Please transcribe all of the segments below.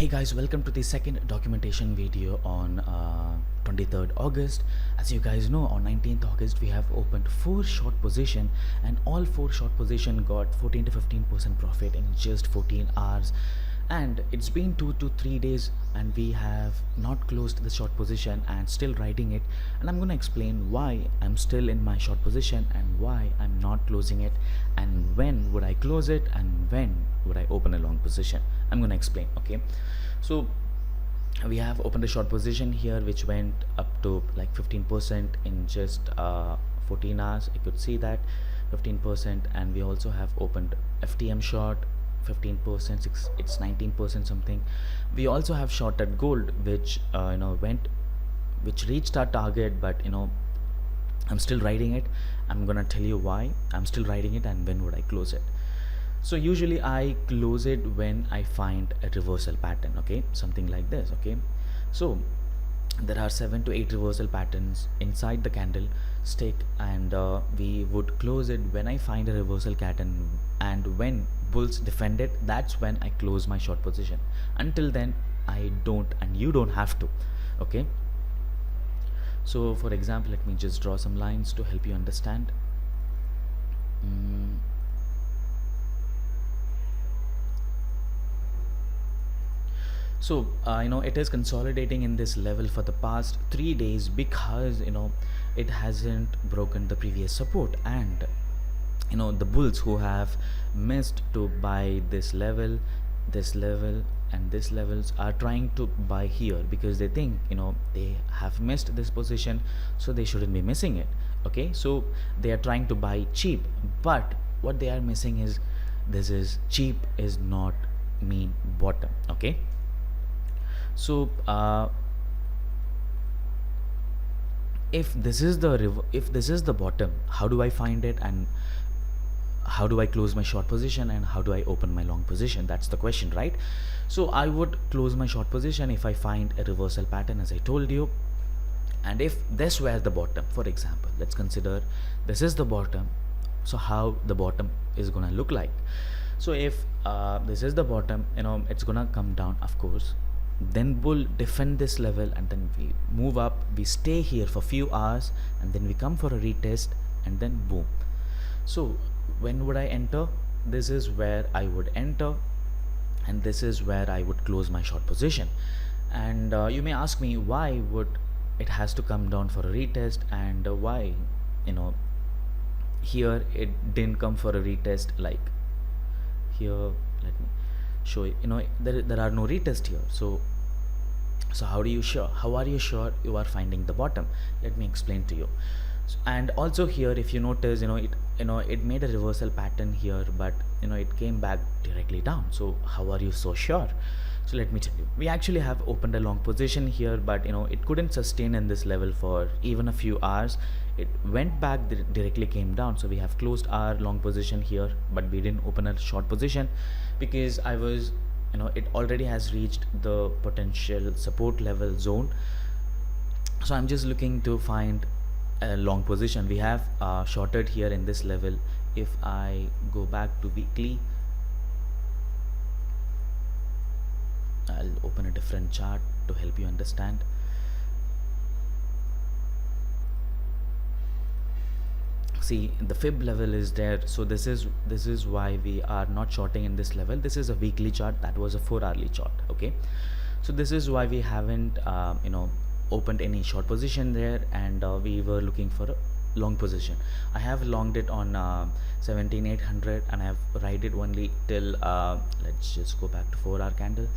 Hey guys, welcome to the second documentation video on 23rd August. As you guys know, on 19th August we have opened 4 short position and all 4 short position got 14 to 15% profit in just 14 hours. And it's been 2 to 3 days and we have not closed the short position and still riding it, and I'm gonna explain why I'm still in my short position and why I'm not closing it, and when would I close it and when would I open a long position. I'm gonna explain. Okay, so we have opened a short position here which went up to like 15% in just 14 hours. You could see that 15%, and we also have opened FTM short 15%, it's 19% something. We also have shorted gold which which reached our target, but I'm still riding it. I'm gonna tell you why I'm still riding it and when would I close it. So usually I close it when I find a reversal pattern, okay, something like this. Okay, so there are 7 to 8 reversal patterns inside the candle stick, and we would close it when I find a reversal pattern, and when bulls defend it, that's when I close my short position. Until then I don't, and you don't have to. Okay, so for example, let me just draw some lines to help you understand. So it is consolidating in this level for the past 3 days because it hasn't broken the previous support, and the bulls who have missed to buy this level, and this levels are trying to buy here because they think they have missed this position, so they shouldn't be missing it. Okay, so they are trying to buy cheap, but what they are missing is this is cheap is not mean bottom. Okay, so if this is the bottom, how do I find it, and how do I close my short position, and how do I open my long position? That's the question, right? So I would close my short position if I find a reversal pattern, as I told you. And if this were the bottom, for example, let's consider this is the bottom. So how the bottom is gonna look like? So if this is the bottom, it's gonna come down, of course. Then bull defend this level, and then we move up, we stay here for few hours, and then we come for a retest, and then boom. So when would I enter? This is where I would enter, and this is where I would close my short position. And you may ask me, why would it has to come down for a retest, and why here it didn't come for a retest? Like here, let me show you. There are no retest here. So how are you sure you are finding the bottom? Let me explain to you. And also here, if you notice, it made a reversal pattern here, but it came back directly down. So how are you so sure? So let me tell you, we actually have opened a long position here, but it couldn't sustain in this level for even a few hours. It went back, directly came down, so we have closed our long position here, but we didn't open a short position because I was it already has reached the potential support level zone. So I'm just looking to find a long position. We have shorted here in this level. If I go back to weekly, I'll open a different chart to help you understand. See, the fib level is there, so this is why we are not shorting in this level. This is a weekly chart, that was a 4-hourly chart. Okay, so this is why we haven't opened any short position there, and we were looking for a long position. I have longed it on 17,800, and I have ride it only till let's just go back to 4-hour candle.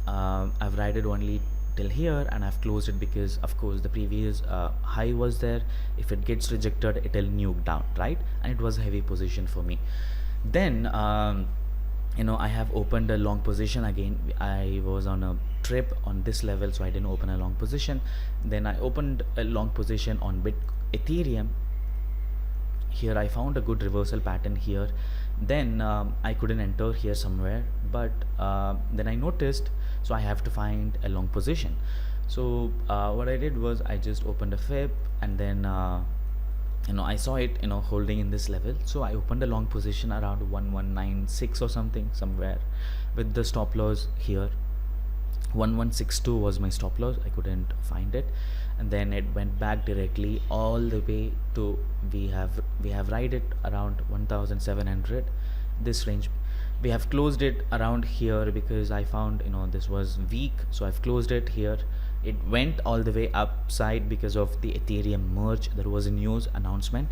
I've ride it only till here, and I've closed it because of course the previous high was there. If it gets rejected, it'll nuke down, right? And it was a heavy position for me. Then I have opened a long position again. I was on a trip on this level, so I didn't open a long position. Then I opened a long position on Ethereum. Here I found a good reversal pattern here. Then I couldn't enter here somewhere, but then I noticed, so I have to find a long position. So what I did was I just opened a fib, and then I saw it holding in this level, so I opened a long position around 1196 or something, somewhere, with the stop loss here. 1162 was my stop loss. I couldn't find it, and then it went back directly all the way to, we have ride it around 1700, this range. We have closed it around here because I found this was weak, so I've closed it here. It went all the way upside because of the Ethereum merge. There was a news announcement,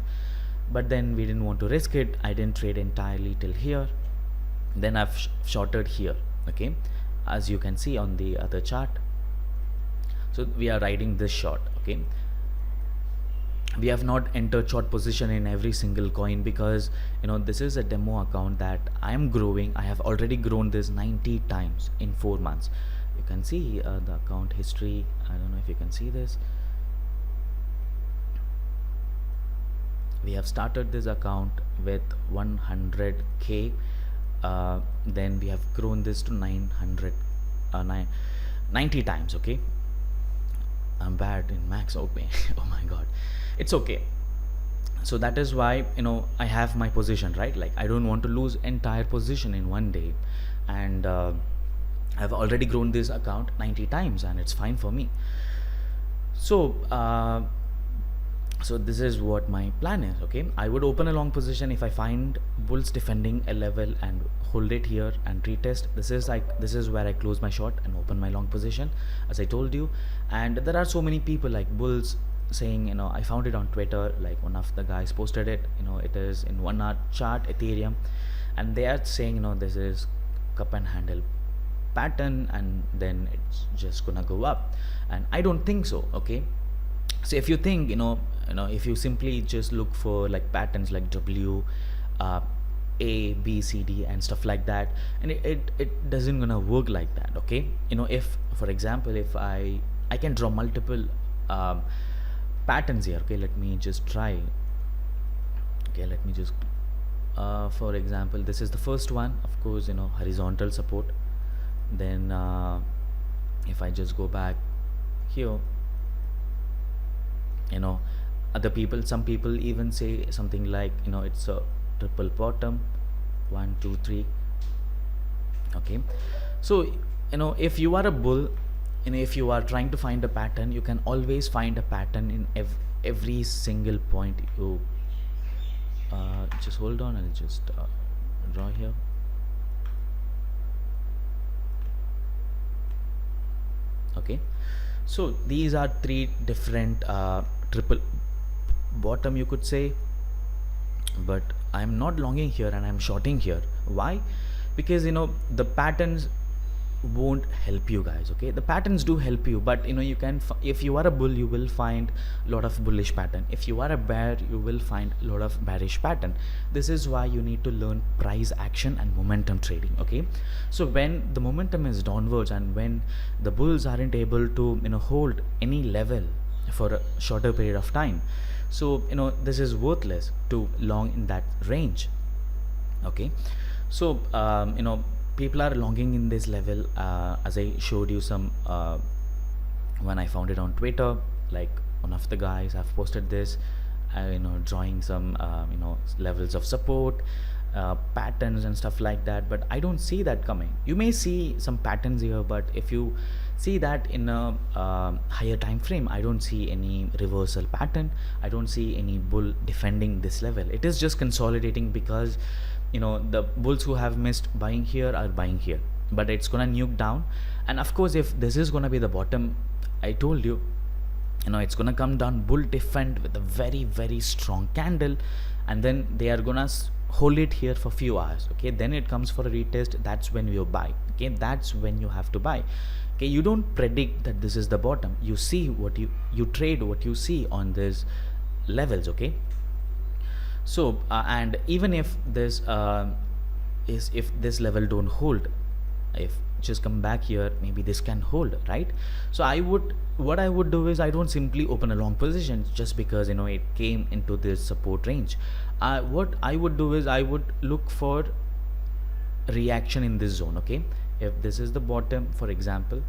but then we didn't want to risk it. I didn't trade entirely till here. Then I've shorted here, okay, as you can see on the other chart. So we are riding this short, okay. We have not entered short position in every single coin because this is a demo account that I am growing. I have already grown this 90 times in 4 months. You can see the account history. I don't know if you can see this. We have started this account with 100k, then we have grown this to 90 times, okay. I'm bad in max, okay. Oh my god, it's okay. So that is why I have my position, right? Like, I don't want to lose entire position in one day, and I've already grown this account 90 times and it's fine for me. So so this is what my plan is, okay. I would open a long position if I find bulls defending a level and hold it here and retest. This is where I close my short and open my long position, as I told you. And there are so many people like bulls saying, I found it on Twitter, like one of the guys posted it, it is in 1 hour chart Ethereum, and they are saying this is cup and handle pattern and then it's just gonna go up. And I don't think so, okay. So if you think if you simply just look for like patterns like W, A, B, C, D and stuff like that, and it doesn't gonna work like that, okay. If for example, if I can draw multiple patterns here, okay, let me just try. Okay, let me just for example, this is the first one, of course, horizontal support. Then if I just go back here, some people even say something like it's a triple bottom, 1 2 3, okay. So if you are a bull, if you are trying to find a pattern, you can always find a pattern in every single point. You just hold on, I'll just draw here. Okay, so these are 3 different triple bottom, you could say, but I'm not longing here and I'm shorting here. Why? Because the patterns won't help you guys, okay. The patterns do help you, but you can if you are a bull, you will find a lot of bullish pattern. If you are a bear, you will find a lot of bearish pattern. This is why you need to learn price action and momentum trading, okay. So when the momentum is downwards and when the bulls aren't able to hold any level for a shorter period of time, so this is worthless to long in that range, okay. So people are longing in this level, as I showed you some when I found it on Twitter. Like one of the guys have posted this, drawing some levels of support, patterns and stuff like that, but I don't see that coming. You may see some patterns here, but if you see that in a higher time frame, I don't see any reversal pattern. I don't see any bull defending this level. It is just consolidating because the bulls who have missed buying here are buying here, but it's gonna nuke down. And of course, if this is gonna be the bottom, I told you, it's gonna come down, bull defend with a very very strong candle, and then they are gonna hold it here for few hours, okay. Then it comes for a retest. That's when you buy, okay. That's when you have to buy, okay. You don't predict that this is the bottom. You see what you trade what you see on these levels, okay. So and even if this if this level don't hold, if just come back here, maybe this can hold, right? So what I would do is, I don't simply open a long position just because it came into this support range. What I would do is, I would look for reaction in this zone, okay. If this is the bottom, for example,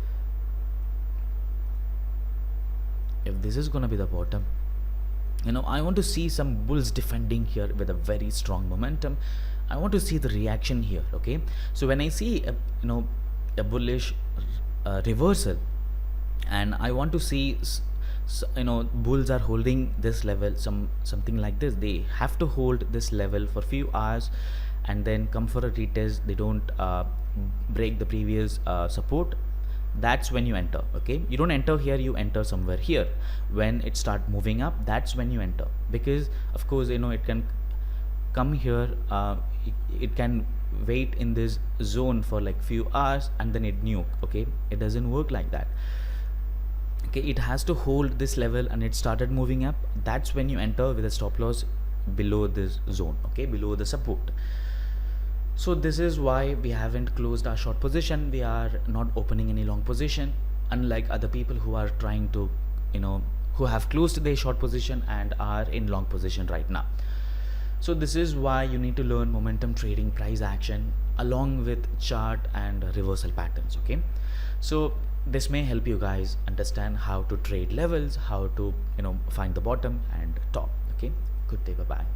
if this is gonna be the bottom, I want to see some bulls defending here with a very strong momentum. I want to see the reaction here. Okay, so when I see a bullish reversal, and I want to see bulls are holding this level, something like this. They have to hold this level for few hours and then come for a retest. They don't break the previous support. That's when you enter. Okay, you don't enter here, you enter somewhere here. When it start moving up, that's when you enter, because of course it can come here, it can wait in this zone for like few hours and then it nuke. Okay, it doesn't work like that. Okay, it has to hold this level and it started moving up. That's when you enter with a stop loss below this zone, okay, below the support. So this is why we haven't closed our short position. We are not opening any long position, unlike other people who are trying to who have closed their short position and are in long position right now. So this is why you need to learn momentum trading, price action, along with chart and reversal patterns. Okay, so this may help you guys understand how to trade levels, how to find the bottom and top. Okay, good day, bye bye.